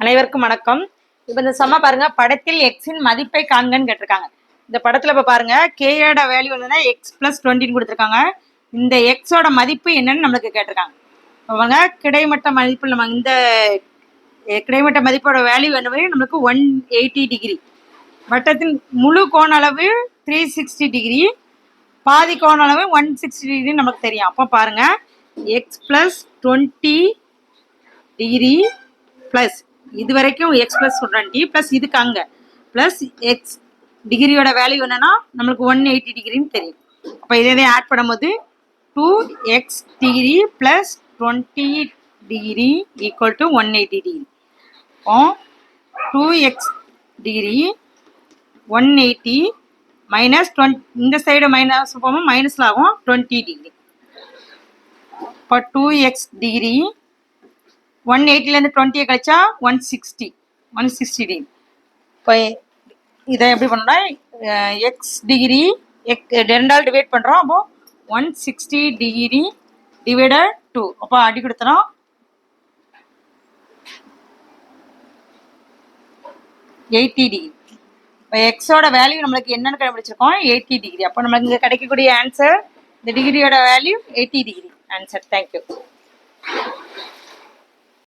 அனைவருக்கும் வணக்கம். இப்போ இந்த சம்ம பாருங்க, படத்தில் எக்ஸின் மதிப்பை காண்கன்னு கேட்டிருக்காங்க. இந்த படத்துல இப்ப பாருங்க, கேயோட வேல்யூ வந்து எக்ஸ் பிளஸ் 20 கொடுத்துருக்காங்க. இந்த எக்ஸோட மதிப்பு என்னன்னு நம்மளுக்கு கேட்டிருக்காங்க. அவங்க கிடைமட்ட மதிப்பு நம்ம இந்த கிடைமட்ட மதிப்போட வேல்யூ என்னவே நம்மளுக்கு 180 டிகிரி. வட்டத்தின் முழு கோண அளவு 360 டிகிரி, பாதி கோண அளவு 160 டிகிரி நமக்கு தெரியும். அப்போ பாருங்க, எக்ஸ் பிளஸ் 20 டிகிரி பிளஸ் இது வரைக்கும் எக்ஸ் பிளஸ் 20 பிளஸ் இதுக்கு அங்கே பிளஸ் எக்ஸ் டிகிரியோட வேல்யூ என்னன்னா நம்மளுக்கு 180 டிகிரின்னு தெரியும். அப்போ இதை ஆட் பண்ணும்போது 2x degree plus 20 degree equal to 180 degree. இப்போ 2x டிகிரி 180 மைனஸ் 20, இந்த சைடு மைனஸ் போகும்போது மைனஸில் ஆகும் 20 டிகிரி. இப்போ 2x டிகிரி 180லேருந்து 20 கழிச்சா 160 டிகிரி. இப்போ இதை எப்படி பண்ணோம்னா எக்ஸ் டிகிரி ரெண்டால் டிவைட் பண்ணுறோம். அப்போ 160 டிகிரி டிவைடட் 2, அப்போ அடி கொடுத்தோம் 80 டிகிரி. இப்போ எக்ஸோட வேல்யூ நம்மளுக்கு என்னன்னு கண்டுபிடிச்சிருக்கோம் 80 டிகிரி. அப்போ நம்மளுக்கு இங்கே கிடைக்கக்கூடிய ஆன்சர் இந்த டிகிரியோட வேல்யூ 80 டிகிரி ஆன்சர். தேங்க்யூ.